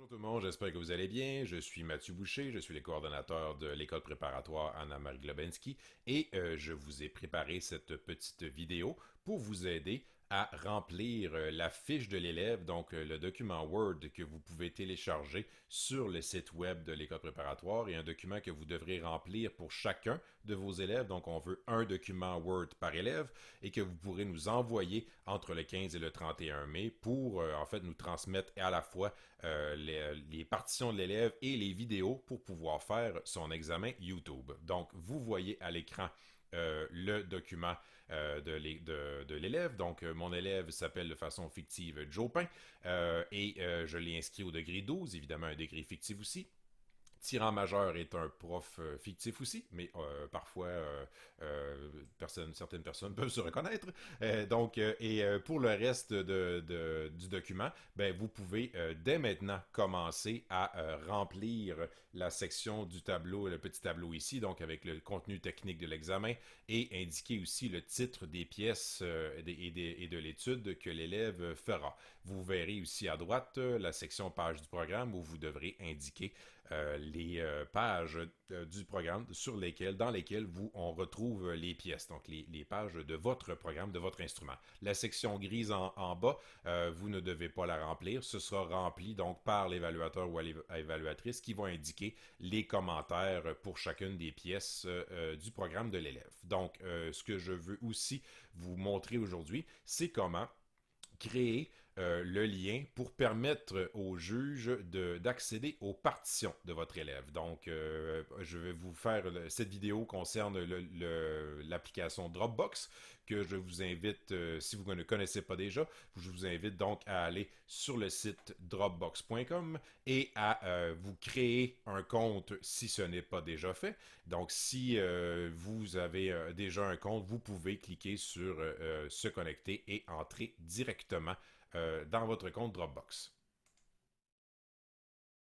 Bonjour tout le monde, j'espère que vous allez bien. Je suis Mathieu Boucher, je suis le coordonnateur de l'école préparatoire Anna-Marie Globensky et je vous ai préparé cette petite vidéo pour vous aider à remplir la fiche de l'élève, donc le document Word que vous pouvez télécharger sur le site web de l'école préparatoire et un document que vous devrez remplir pour chacun de vos élèves. Donc on veut un document Word par élève et que vous pourrez nous envoyer entre le 15 et le 31 mai pour en fait nous transmettre à la fois les partitions de l'élève et les vidéos pour pouvoir faire son examen YouTube. Donc, vous voyez à l'écran le document de l'élève. Donc, mon élève s'appelle de façon fictive Jopin et je l'ai inscrit au degré 12, évidemment un degré fictif aussi. Tyran Majeur est un prof fictif aussi, mais parfois certaines personnes peuvent se reconnaître. Pour le reste du document, ben, vous pouvez dès maintenant commencer à remplir la section du tableau, le petit tableau ici, donc avec le contenu technique de l'examen et indiquer aussi le titre des pièces et de l'étude que l'élève fera. Vous verrez aussi à droite la section page du programme où vous devrez indiquer les pages du programme dans lesquelles on retrouve les pièces, donc les pages de votre programme, de votre instrument. La section grise en bas, vous ne devez pas la remplir, ce sera rempli donc par l'évaluateur ou l'évaluatrice qui va indiquer les commentaires pour chacune des pièces du programme de l'élève. Donc, ce que je veux aussi vous montrer aujourd'hui, c'est comment créer le lien pour permettre au juge d'accéder aux partitions de votre élève. Donc, je vais vous faire cette vidéo concerne l'application Dropbox que je vous invite, si vous ne connaissez pas déjà, je vous invite donc à aller sur le site dropbox.com et à vous créer un compte si ce n'est pas déjà fait. Donc, si vous avez déjà un compte, vous pouvez cliquer sur se connecter et entrer directement dans votre compte Dropbox.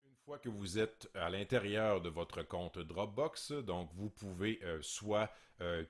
Une fois que vous êtes à l'intérieur de votre compte Dropbox, donc vous pouvez soit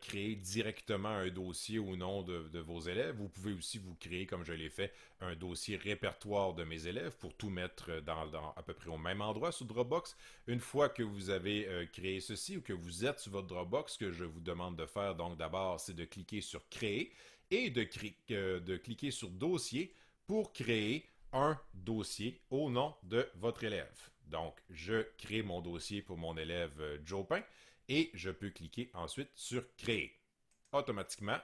créer directement un dossier au nom de vos élèves. Vous pouvez aussi vous créer, comme je l'ai fait, un dossier répertoire de mes élèves pour tout mettre à peu près au même endroit sur Dropbox. Une fois que vous avez créé ceci ou que vous êtes sur votre Dropbox, ce que je vous demande de faire, donc d'abord, c'est de cliquer sur Créer et de cliquer sur Dossier pour créer un dossier au nom de votre élève. Donc, je crée mon dossier pour mon élève Jopin et je peux cliquer ensuite sur Créer. Automatiquement,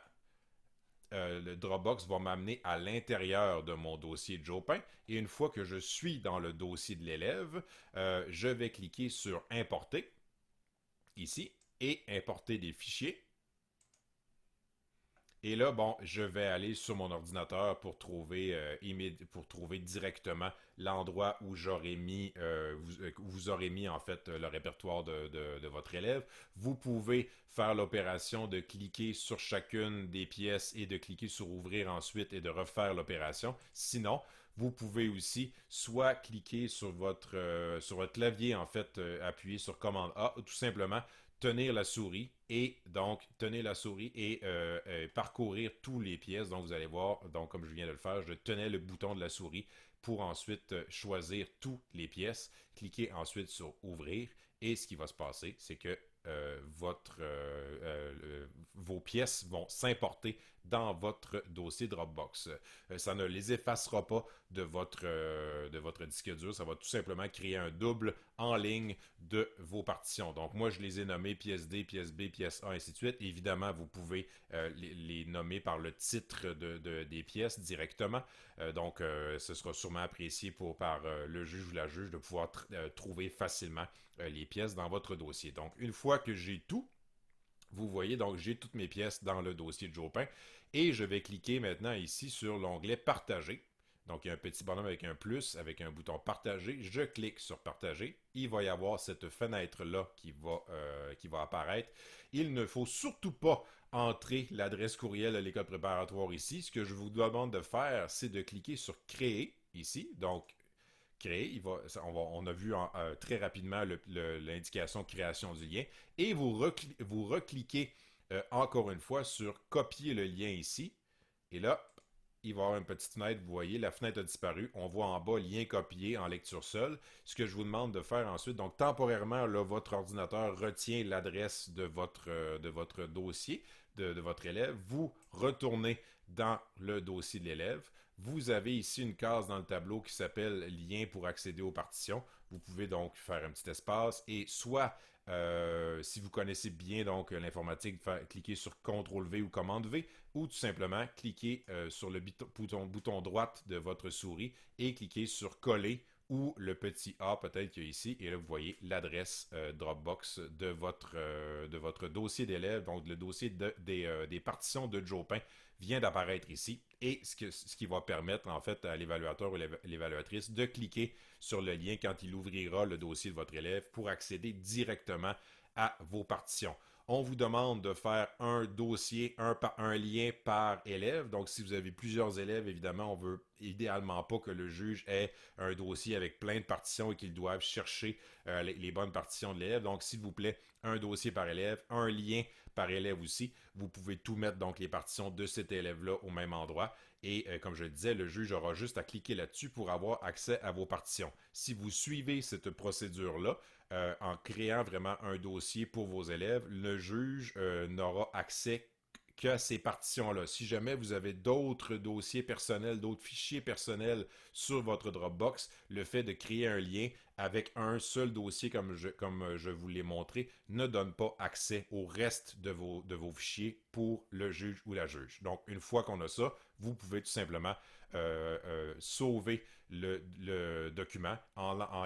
le Dropbox va m'amener à l'intérieur de mon dossier Jopin et une fois que je suis dans le dossier de l'élève, je vais cliquer sur Importer ici et importer des fichiers. Et là, bon, je vais aller sur mon ordinateur pour trouver directement l'endroit où vous aurez mis en fait le répertoire de votre élève. Vous pouvez faire l'opération de cliquer sur chacune des pièces et de cliquer sur ouvrir ensuite et de refaire l'opération. Sinon, vous pouvez aussi soit cliquer sur votre clavier en fait, appuyer sur commande A ou tout simplement tenir la souris et parcourir toutes les pièces. Donc vous allez voir, donc comme je viens de le faire, je tenais le bouton de la souris pour ensuite choisir toutes les pièces, cliquer ensuite sur ouvrir et ce qui va se passer, c'est que vos pièces vont s'importer dans votre dossier Dropbox. Ça ne les effacera pas de votre disque dur, ça va tout simplement créer un double en ligne de vos partitions. Donc moi je les ai nommés pièce D, pièce B, pièce A, ainsi de suite. Évidemment, vous pouvez les nommer par le titre des pièces directement. Ce sera sûrement apprécié par le juge ou la juge de pouvoir trouver facilement les pièces dans votre dossier. Donc, une fois que j'ai tout, vous voyez, donc j'ai toutes mes pièces dans le dossier de Jopin et je vais cliquer maintenant ici sur l'onglet Partager. Donc, il y a un petit bonhomme avec un plus, avec un bouton Partager. Je clique sur Partager. Il va y avoir cette fenêtre-là qui va apparaître. Il ne faut surtout pas entrer l'adresse courriel de l'école préparatoire ici. Ce que je vous demande de faire, c'est de cliquer sur Créer ici. Donc, créer. On a vu très rapidement l'indication création du lien. Et vous recliquez encore une fois sur copier le lien ici. Et là, il va y avoir une petite fenêtre, vous voyez, la fenêtre a disparu. On voit en bas lien copié en lecture seule. Ce que je vous demande de faire ensuite, donc temporairement, là, votre ordinateur retient l'adresse de votre dossier, de votre élève. Vous retournez dans le dossier de l'élève. Vous avez ici une case dans le tableau qui s'appelle lien pour accéder aux partitions. Vous pouvez donc faire un petit espace et soit si vous connaissez bien donc l'informatique, cliquer sur CTRL V ou commande V, ou tout simplement cliquer sur le bouton droite de votre souris et cliquer sur coller ou le petit A peut-être qu'il y a ici. Et là, vous voyez l'adresse Dropbox de votre dossier d'élève, donc le dossier des partitions de Joe Pin vient d'apparaître ici et ce qui va permettre en fait à l'évaluateur ou l'évaluatrice de cliquer sur le lien quand il ouvrira le dossier de votre élève pour accéder directement à vos partitions. On vous demande de faire un dossier, un lien par élève. Donc, si vous avez plusieurs élèves, évidemment, on veut idéalement pas que le juge ait un dossier avec plein de partitions et qu'ils doivent chercher les bonnes partitions de l'élève. Donc, s'il vous plaît, un dossier par élève, un lien par élève aussi. Vous pouvez tout mettre, donc, les partitions de cet élève-là au même endroit. Et comme je le disais, le juge aura juste à cliquer là-dessus pour avoir accès à vos partitions. Si vous suivez cette procédure-là, en créant vraiment un dossier pour vos élèves, le juge n'aura accès qu'à ces partitions-là. Si jamais vous avez d'autres dossiers personnels, d'autres fichiers personnels sur votre Dropbox, le fait de créer un lien avec un seul dossier comme je vous l'ai montré ne donne pas accès au reste de vos fichiers pour le juge ou la juge. Donc, une fois qu'on a ça, vous pouvez tout simplement sauver le document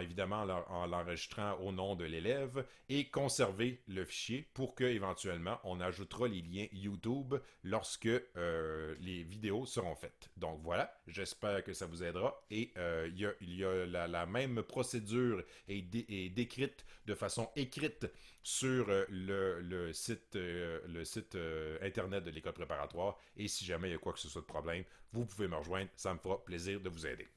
évidemment en l'enregistrant au nom de l'élève et conserver le fichier pour que éventuellement on ajoutera les liens YouTube lorsque les vidéos seront faites. Donc voilà, j'espère que ça vous aidera et il y a la même procédure est décrite de façon écrite sur le site internet de l'école préparatoire et si jamais il y a quoi que ce soit de problème, vous pouvez me rejoindre, ça me fera plaisir de vous aider.